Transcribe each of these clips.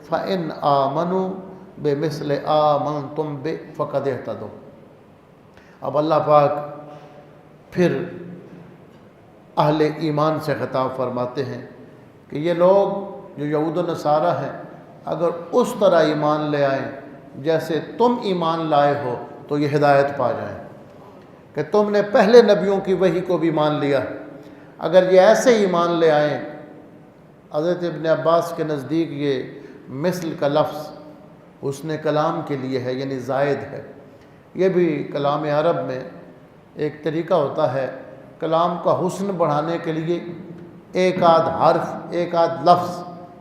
فَإِنْ آمَنُوا بِمِثْلِ آمَنْتُمْ بِهِ فَقَدِ اهْتَدَوْا۔ اب اللہ پاک پھر اہل ایمان سے خطاب فرماتے ہیں کہ یہ لوگ جو یہود و نصارہ ہیں اگر اس طرح ایمان لے آئیں جیسے تم ایمان لائے ہو تو یہ ہدایت پا جائیں، کہ تم نے پہلے نبیوں کی وحی کو بھی مان لیا، اگر یہ ایسے ایمان لے آئیں۔ حضرت ابن عباس کے نزدیک یہ مثل کا لفظ حسن کلام کے لیے ہے، یعنی زائد ہے۔ یہ بھی کلام عرب میں ایک طریقہ ہوتا ہے کلام کا حسن بڑھانے کے لیے، ایک آدھ حرف ایک آدھ لفظ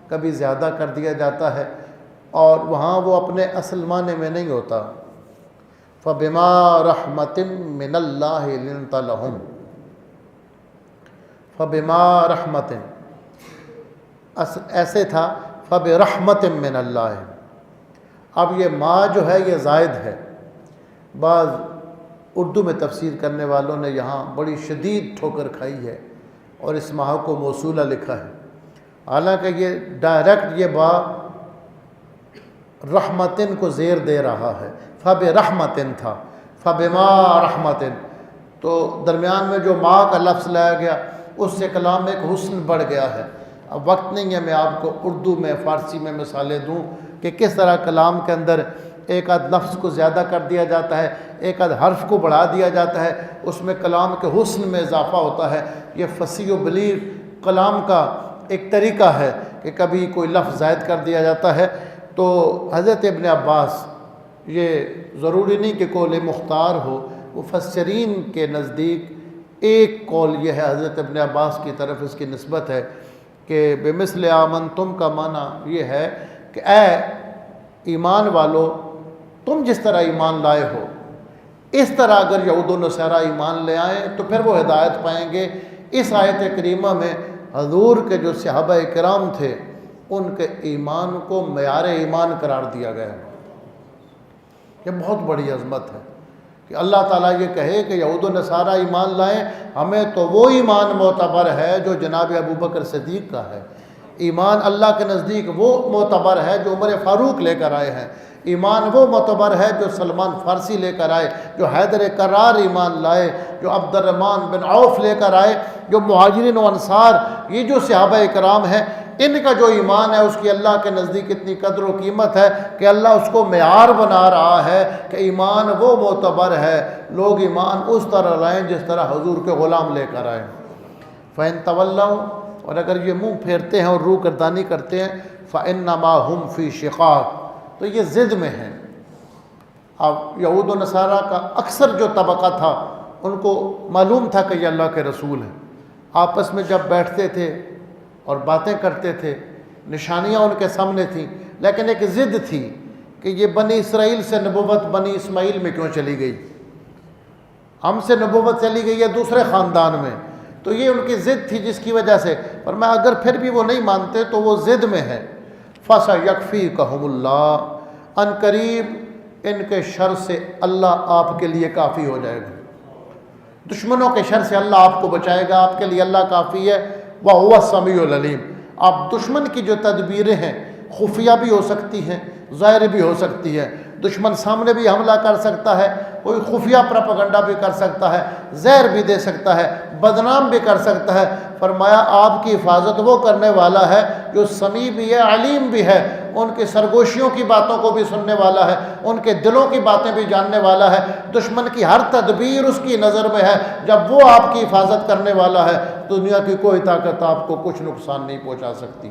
کبھی زیادہ کر دیا جاتا ہے اور وہاں وہ اپنے اصل معنی میں نہیں ہوتا۔ فَبِمَا رَحْمَةٍ مِّنَ اللَّهِ لِنْتَ لَهُمْ، فَبِمَا رَحْمَةٍ ایسے تھا فَبِرَحْمَةٍ مِّنَ اللَّهِ۔ اب یہ ما جو ہے یہ زائد ہے، بعض اردو میں تفسیر کرنے والوں نے یہاں بڑی شدید ٹھوکر کھائی ہے اور اس ما کو موصولہ لکھا ہے، حالانکہ یہ ڈائریکٹ یہ با رحمتن کو زیر دے رہا ہے، فَبِرَحْمَةٍ تھا، فَبِمَا رَحْمَةٍ، تو درمیان میں جو ما کا لفظ لایا گیا اس سے کلام میں ایک حسن بڑھ گیا ہے۔ اب وقت نہیں ہے میں آپ کو اردو میں فارسی میں مثالیں دوں کہ کس طرح کلام کے اندر ایک آدھ لفظ کو زیادہ کر دیا جاتا ہے، ایک آدھ حرف کو بڑھا دیا جاتا ہے، اس میں کلام کے حسن میں اضافہ ہوتا ہے۔ یہ فصیح و بلیغ کلام کا ایک طریقہ ہے کہ کبھی کوئی لفظ زائد کر دیا جاتا ہے۔ تو حضرت ابن عباس، یہ ضروری نہیں کہ قول مختار ہو، مفسرین کے نزدیک ایک قول یہ ہے، حضرت ابن عباس کی طرف اس کی نسبت ہے کہ بمثل آمنتم کا معنی یہ ہے کہ اے ایمان والو، تم جس طرح ایمان لائے ہو اس طرح اگر یہود و نصارہ ایمان لے آئیں تو پھر وہ ہدایت پائیں گے۔ اس آیت کریمہ میں حضور کے جو صحابہ کرام تھے ان کے ایمان کو معیار ایمان قرار دیا گیا ہے۔ یہ بہت بڑی عظمت ہے کہ اللہ تعالیٰ یہ کہے کہ یہود و نصارہ ایمان لائیں، ہمیں تو وہ ایمان معتبر ہے جو جناب ابوبکر صدیق کا ہے۔ ایمان اللہ کے نزدیک وہ معتبر ہے جو عمر فاروق لے کر آئے ہیں، ایمان وہ معتبر ہے جو سلمان فارسی لے کر آئے، جو حیدر کرار ایمان لائے، جو عبد الرحمن بن عوف لے کر آئے، جو مہاجرین و انصار، یہ جو صحابہ کرام ہیں ان کا جو ایمان ہے اس کی اللہ کے نزدیک اتنی قدر و قیمت ہے کہ اللہ اس کو معیار بنا رہا ہے کہ ایمان وہ معتبر ہے، لوگ ایمان اس طرح لائیں جس طرح حضور کے غلام لے کر آئیں۔ فَإِن تَوَلَّوْا، اور اگر یہ منہ پھیرتے ہیں اور روح گردانی کرتے ہیں، فَإِنَّمَا هُمْ فِي شِقَاقٍ، تو یہ ضد میں ہیں۔ اب یہود و نصارہ کا اکثر جو طبقہ تھا ان کو معلوم تھا کہ یہ اللہ کے رسول ہیں، آپس میں جب بیٹھتے تھے اور باتیں کرتے تھے نشانیاں ان کے سامنے تھیں، لیکن ایک ضد تھی کہ یہ بنی اسرائیل سے نبوت بنی اسماعیل میں کیوں چلی گئی، ہم سے نبوت چلی گئی ہے دوسرے خاندان میں، تو یہ ان کی ضد تھی جس کی وجہ سے فرمایا اگر پھر بھی وہ نہیں مانتے تو وہ ضد میں ہے۔ فَسَيَكْفِيكَهُمُ اللَّهُ، ان قریب ان کے شر سے اللہ آپ کے لیے کافی ہو جائے گا، دشمنوں کے شر سے اللہ آپ کو بچائے گا، آپ کے لیے اللہ کافی ہے۔ وَهُوَ السَّمِيعُ الْعَلِيمُ، اب دشمن کی جو تدبیریں ہیں خفیہ بھی ہو سکتی ہیں ظاہر بھی ہو سکتی ہے، دشمن سامنے بھی حملہ کر سکتا ہے، کوئی خفیہ پروپیگنڈا بھی کر سکتا ہے، زہر بھی دے سکتا ہے، بدنام بھی کر سکتا ہے۔ فرمایا آپ کی حفاظت وہ کرنے والا ہے جو سمیع بھی ہے علیم بھی ہے، ان کی سرگوشیوں کی باتوں کو بھی سننے والا ہے، ان کے دلوں کی باتیں بھی جاننے والا ہے، دشمن کی ہر تدبیر اس کی نظر میں ہے۔ جب وہ آپ کی حفاظت کرنے والا ہے دنیا کی کوئی طاقت آپ کو کچھ نقصان نہیں پہنچا سکتی۔